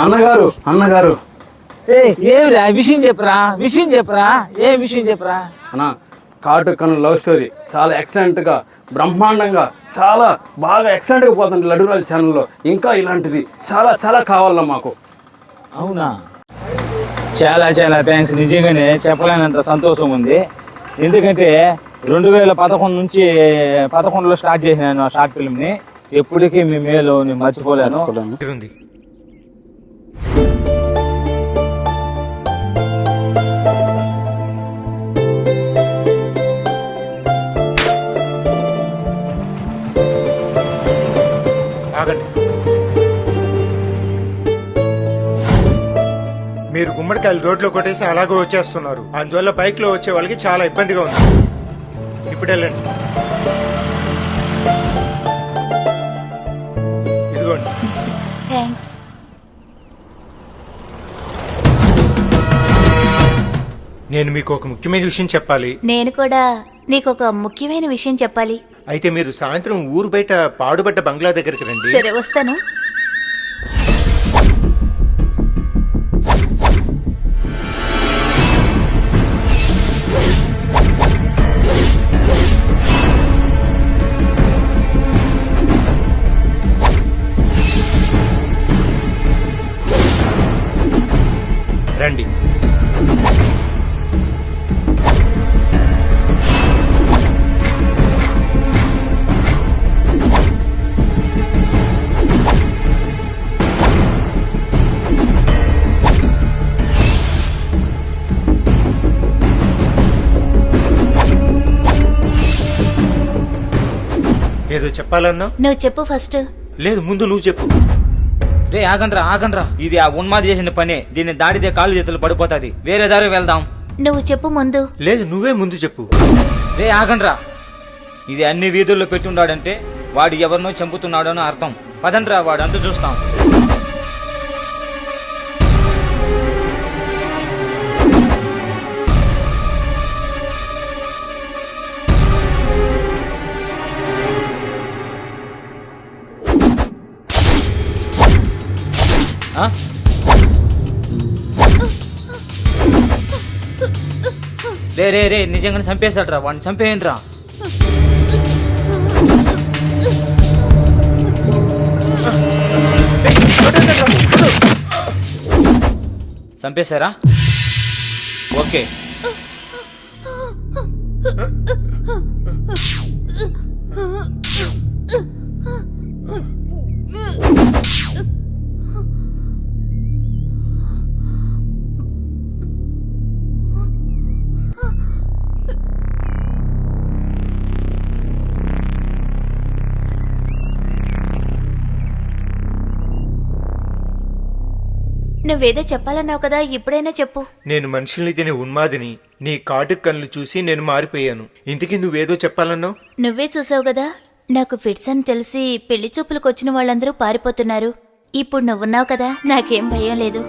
అన్నగారు అన్నగారు ఏమిరా విషయం చెప్పరా ఏ విషయం చెప్పరా అన్న కాటుకను లవ్ స్టోరీ చాలా ఎక్సలెంట్గా బ్రహ్మాండంగా చాలా బాగా ఎక్సలెంట్గా పోతుంది లడ్డురాజు ఛానల్లో. ఇంకా ఇలాంటిది చాలా చాలా కావాలన్నా మాకు. అవునా, చాలా చాలా థ్యాంక్స్. నిజంగానే చెప్పలేనంత సంతోషం ఉంది. ఎందుకంటే 2011 నుంచి 2011లో స్టార్ట్ చేసినాను ఆ షార్ట్ ఫిల్మ్ని. ఎప్పటికీ మీ మేలు నేను మర్చిపోలేను. మీరు గుమ్మడికాయలు రోడ్లో కొట్టేసి అలాగే వచ్చేస్తున్నారు. అందువల్ల బైక్ లో వచ్చే వాళ్ళకి చాలా ఇబ్బందిగా ఉంది. ఇప్పుడు వెళ్ళండి. ఇదిగోండి. థ్యాంక్స్. నేను మీకు ఒక ముఖ్యమైన విషయం చెప్పాలి. నేను కూడా నీకు ఒక ముఖ్యమైన విషయం చెప్పాలి. అయితే మీరు సాయంత్రం ఊరు బయట పాడుబడ్డ బంగ్లా దగ్గరికి రండి. సరే, వస్తాను. రండి. ఏదో చెప్పాలన్నా? నువ్వు చెప్పు ఫస్ట్. లేదు, ముందు నువ్వు చెప్పు. రే ఆగండ్రా, ఇది ఆ ఉన్మాది చేసిన పనే. దీన్ని దాడితే కాళ్ళు చేతులు పడిపోతాది. వేరే దారి వెళ్దాం. నువ్వు చెప్పు ముందు. లేదు, నువ్వే ముందు చెప్పు. రే ఆగండ్రా, ఇది అన్ని వీధుల్లో పెట్టుండాడంటే వాడు ఎవరినో చంపుతున్నాడని అర్థం. పదండ్రా, వాడు అంత చూస్తాం. రే నిజంగానే చంపేశాడ్రా, వాడిని చంపేయండిరా. చంపేశారా? ఓకే. నువ్వేదో చెప్పాలన్నావు కదా, ఇప్పుడైనా చెప్పు. నేను మనుషుల్ని తినే ఉన్మాదిని. నీ కాటు కళ్ళు చూసి నేను మారిపోయాను. ఇంటికి నువ్వేదో చెప్పాలన్నావు. నువ్వే చూసావు కదా, నాకు ఫిట్స్ అని తెలిసి పెళ్లి చూపులకు వచ్చిన వాళ్ళందరూ పారిపోతున్నారు. ఇప్పుడు నువ్వున్నావు కదా, నాకేం భయం లేదు.